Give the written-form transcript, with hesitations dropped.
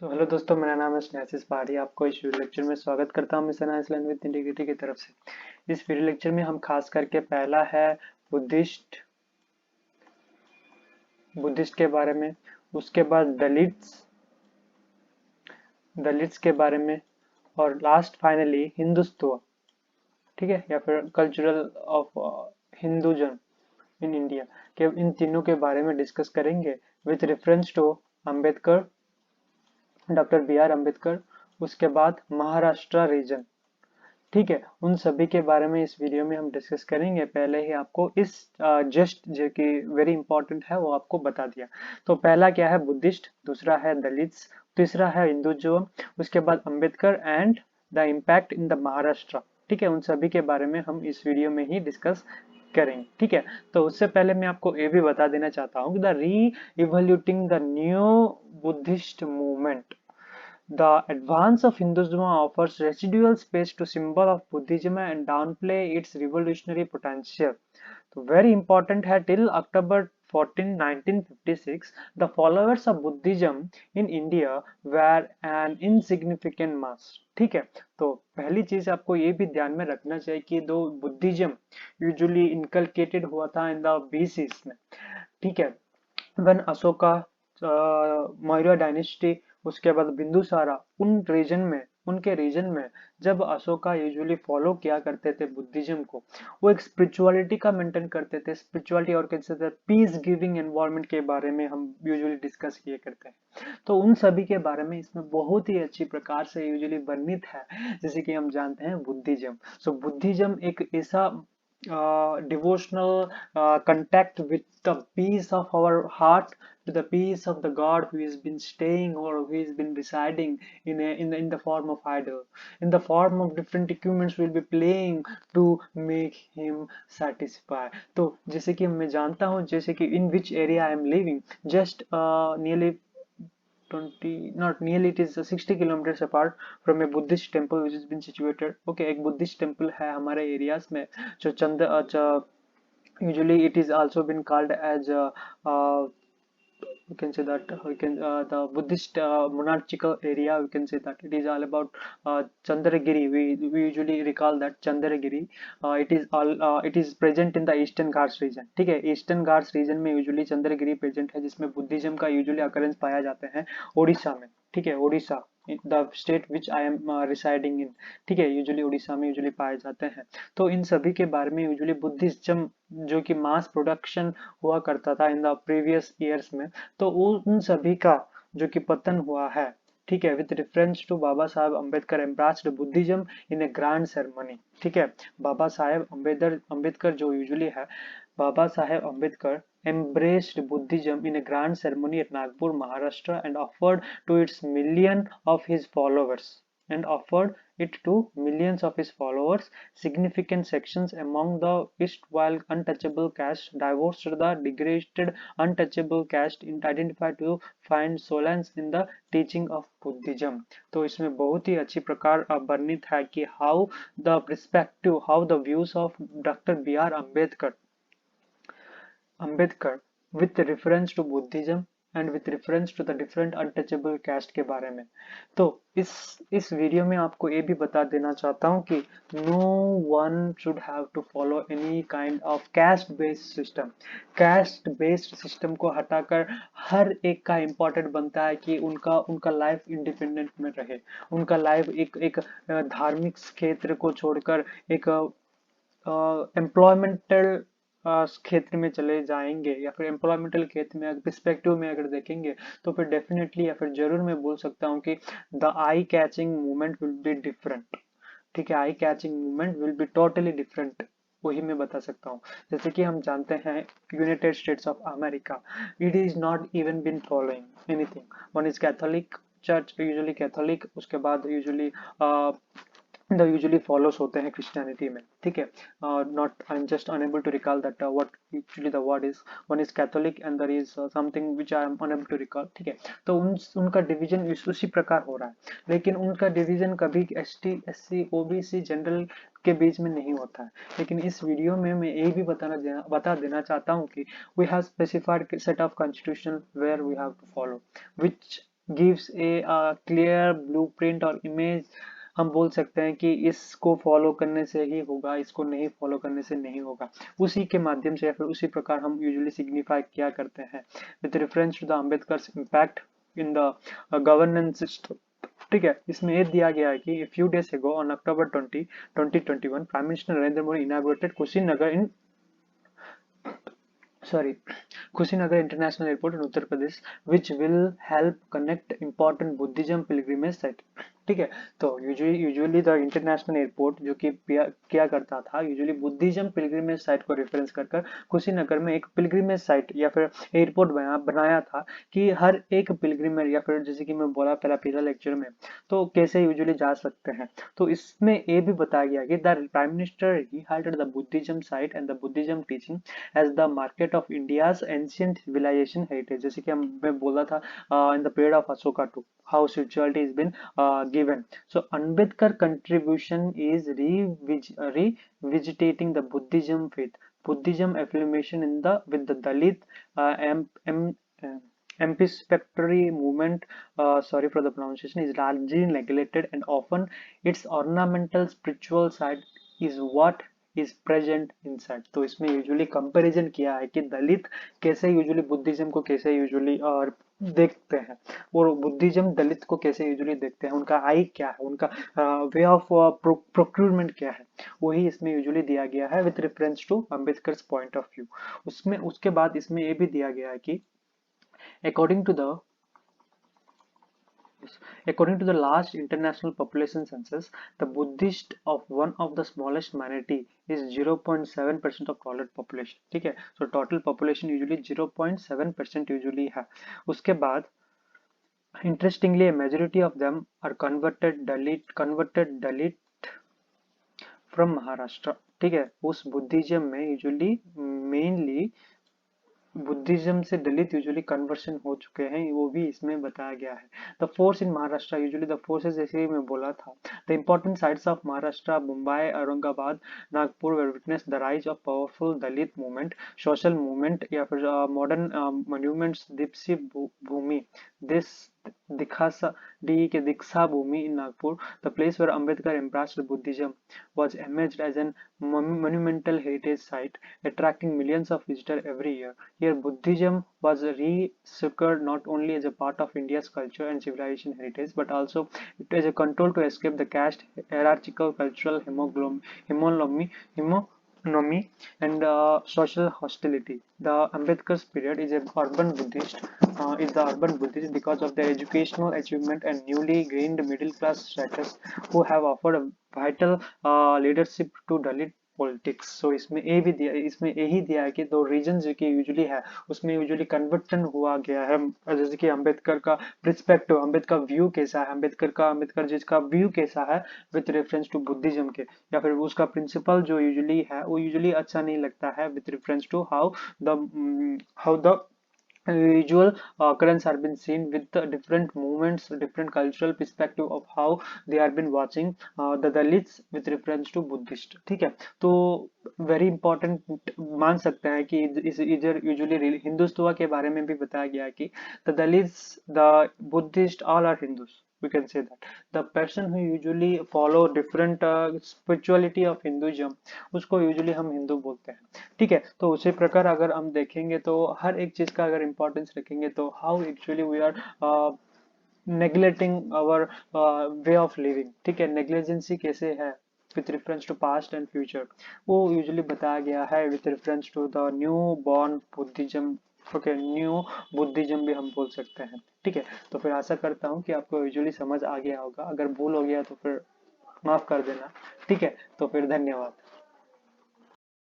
तो हेलो दोस्तों, मेरा नाम है स्नेहाशीष पहाड़ी। आपको इस वीडियो लेक्चर में स्वागत करता हूं। मिशन आइसलैंड विद इंटीग्रिटी की तरफ से। इस वीडियो लेक्चर में हम खास करके पहला है बुद्धिस्ट बुद्धिस्ट के बारे में, उसके बाद दलित्स के बारे में, और लास्ट फाइनली हिंदुत्व, ठीक है, या फिर cultural of Hinduism in India के, इन तीनों के बारे में डिस्कस करेंगे with reference to Ambedkar, doctor B R Ambedkar. उसके बाद महाराष्ट्र रीजन, ठीक है, उन सभी के बारे में इस वीडियो में हम डिस्कस करेंगे। पहले ही आपको इस जस्ट जो कि वेरी इंपॉर्टेंट है वो आपको बता दिया। तो पहला क्या है, बुद्धिस्ट, दूसरा है दलित्स, तीसरा है हिंदुज्म, उसके बाद Ambedkar and the impact in the Maharashtra. ठीक है, उन सभी के बारे में हम इस वीडियो में ही डिस्कस करेंगे। ठीक है, तो उससे पहले मैं आपको ये भी बता देना चाहता हूँ कि the re evaluating the new Buddhist movement, the advance of Hinduism offers residual space to symbol of Buddhism and downplay its revolutionary potential. So very important है, till October 14, 1956, the followers of Buddhism in India were an insignificant mass. ठीक है, तो पहली चीज आपको ये भी ध्यान में रखना चाहिए कि दो बुद्धिज्म यूजुअली इनकलकेटेड हुआ था इन द बीसीस में। ठीक है, वन अशोका, मौर्य डायनेस्टी, उसके बाद बिंदुसारा, उनके रीजन में जब अशोका यूजुअली फॉलो किया करते थे बुद्धिज्म को, वो एक स्पिरिचुअलिटी का मेंटेन करते थे। स्पिरिचुअलिटी और कैसे पीस गिविंग एनवायरनमेंट के बारे में हम यूजुअली डिस्कस किए करते हैं। तो उन सभी के बारे में इसमें बहुत ही अच्छी प्रकार से यूजुअली वर्णित है, जैसे कि हम जानते हैं बुद्धिज्म। सो बुद्धिज्म एक ऐसा devotional contact with the peace of our heart, to the peace of the God who has been staying or who has been residing in the form of idol, in the form of different equipments will be playing to make him satisfy. तो जैसे कि मैं जानता हूँ, जैसे कि in which area I am living, just nearly 20, not nearly, it is 60 kilometers apart from a Buddhist temple which has been situated. Okay, एक Buddhist temple है हमारे एरियाज में, जो usually it is also been called as we can say that we can the Buddhist monarchical area, we can say that it is all about Chandragiri. We usually recall that Chandragiri. It is present in the Eastern Ghats region. ठीक है, eastern Ghats reason में usually Chandragiri present है, जिसमें Buddhism का usually occurrence पाया जाते हैं ओडिशा में। ठीक है, Odisha, the state which I am residing in. ठीक है, यूजुअली उड़ीसा में यूजुअली पाए जाते हैं। तो इन सभी के बारे में यूजुअली बुद्धिज्म जो कि मास प्रोडक्शन हुआ करता था इन द प्रीवियस ईयर्स में, तो उन सभी का जो कि पतन हुआ है। ठीक है, with reference to Baba Saheb Ambedkar embraced Buddhism in a grand ceremony. ठीक है, बाबा साहेब अम्बेडकर जो यूजुअली है, बाबा Saheb Ambedkar embraced Buddhism in a grand ceremony at Nagpur, Maharashtra, and offered to its million of his followers and offered it to millions of his followers. Significant sections among the erstwhile untouchable caste divorced the degraded untouchable caste identified to find solace in the teaching of Buddhism. तो इसमें बहुत ही अच्छी प्रकार वर्णित है कि how the views of Dr. B.R. Ambedkar with reference to Buddhism and with reference to the different untouchable caste के बारे में। तो इस वीडियो में आपको ये भी बता देना चाहता हूँ कि no one should have to follow any kind of caste based system। caste based system को हटाकर हर एक का इम्पोर्टेंट बनता है कि उनका उनका लाइफ इंडिपेंडेंट में रहे, उनका लाइफ एक धार्मिक क्षेत्र को छोड़कर एक एम्प्लॉयमेंटल क्षेत्र में चले जाएंगे, या फिर एम्प्लॉयमेंटल क्षेत्र में पर्सपेक्टिव में अगर देखेंगे, तो फिर डेफिनेटली या फिर जरूर मैं बोल सकता हूँ कि the eye catching movement will be different. ठीक है, eye catching movement will be totally different, वही मैं बता सकता हूँ। जैसे कि हम जानते हैं United states of America, it is not even been following anything. One is Catholic church, usually Catholic, उसके बाद यूजुअली the usually follows होते हैं क्रिश्चियनिटी में। ठीक है, not I'm just unable to recall that what actually the word is। one is Catholic and there is something which I am unable to recall। ठीक है, तो उनका डिवीजन उसी प्रकार हो रहा है, लेकिन उनका डिवीजन कभी ST SC OBC जनरल के बीच में नहीं होता है। लेकिन इस वीडियो में मैं ये भी बता देना चाहता हूँ कि we have specified set of constitution where we have to follow, gives A clear blueprint और इमेज। हम बोल सकते हैं कि इसको फॉलो करने से ही होगा, इसको नहीं फॉलो करने से नहीं होगा। उसी के माध्यम से या फिर उसी प्रकार हम यूजुअली सिग्निफाई किया करते हैं with reference to the Ambedkar's impact in the governance system. ठीक है, इसमें ये दिया गया है कि few days ago on October 20 2021 prime minister Narendra Modi inaugurated Kushinagar in sorry Kushinagar International Airport in Uttar Pradesh, which will help connect important Buddhism pilgrimage site। ठीक है, तो यूजुअली द इंटरनेशनल एयरपोर्ट जो कि किया करता था यूजुअली बुद्धिज्म पिलग्रिमेज साइट को reference कर कुशीनगर में एक पिलग्रिमेज साइट या फिर एयरपोर्ट बनाया था कि हर एक पिलग्रिमेज या फिर जैसे कि मैं बोला पहला पिछला लेक्चर में, तो कैसे यूजुअली जा सकते हैं। तो इसमें ये भी बताया गया कि the prime minister he highlighted the Buddhism site and the Buddhism teaching as the market of India's ancient civilization heritage। जैसे कि मैं बोला था in the period of Ashoka too, how spirituality has been given। So Ambedkar contribution is revisiting the Buddhism faith, Buddhism affirmation in the with the Dalit anticipatory movement, sorry for the pronunciation, is largely neglected and often its ornamental spiritual side is what is present inside। तो इसमें usually comparison किया है कि दलित कैसे usually Buddhism को कैसे usually और देखते हैं और बुद्धिज्म दलित को कैसे यूजुअली देखते हैं, उनका आई क्या है, उनका वे ऑफ प्रोक्यूरमेंट क्या है, वही इसमें यूजुअली दिया गया है with reference to Ambedkar point of view. उसमें उसके बाद इसमें ये भी दिया गया है कि according to the according to the last international population census, the Buddhist of one of the smallest minority is 0.7% of total population। ठीक है, so total population usually 0.7% usually है। उसके बाद interestingly a majority of them are converted Dalit from Maharashtra। ठीक है, उस Buddhism में usually mainly Buddhism से दलित यूजुअली कन्वर्शन हो चुके हैं, वो भी इसमें बताया गया है। The force in Maharashtra usually the forces जैसे ही मैं बोला था, the important sites of Maharashtra Mumbai Aurangabad Nagpur वे witness the rise of powerful Dalit movement social movement या फिर मॉडर्न मॉन्यूमेंट्स दीप्सी भूमि दिस दिखासा डी के Deeksha Bhoomi in Nagpur, the place where Ambedkar embraced Buddhism was emerged as an monumental heritage site, attracting millions of visitors every year। Here, Buddhism was resurrected not only as a part of India's culture and civilization heritage, but also as a control to escape the caste hierarchical cultural hegemony and social hostility। The Ambedkar's period is an urban Buddhist, because of their educational achievement and newly gained middle class status, who have offered a vital leadership to Dalit politics. So इसमें ये भी दिया, इसमें यही दिया है कि दो रीजन जो कि यूजुअली है उसमें यूजुअली कन्वर्टन हुआ गया है। जैसे कि अंबेडकर का प्रिस्पेक्टिव, अंबेडकर व्यू कैसा है, अंबेडकर जी का व्यू कैसा है विथ रेफरेंस टू बुद्धिज्म के, या फिर उसका प्रिंसिपल जो यूजुअली है वो यूजुअली अच्छा नहीं लगता है with reference to how the usual occurrence are been seen with the different movements, different cultural perspective of how they are been watching the Dalits with reference to Buddhist। ठीक है, तो very important मान सकते हैं कि इस इधर usually Hindutva के बारे में भी बताया गया है कि the Dalits the Buddhist all are Hindus. we can say that the person who usually follow different spirituality of Hinduism उसको usually हम हिंदू बोलते हैं। ठीक है, तो उसी प्रकार अगर हम देखेंगे तो हर एक चीज का अगर इम्पोर्टेंस रखेंगे तो how actually we are neglecting our way of living. ठीक है, नेग्लिजेंसी कैसे है with reference to past and future, वो यूजुअली बताया गया है with reference to the new born Buddhism। Okay, new Buddhism भी हम बोल सकते हैं। ठीक है, तो फिर आशा करता हूँ कि आपको यूजुअली समझ आ गया होगा, अगर भूल हो गया तो फिर माफ कर देना। ठीक है, तो फिर धन्यवाद।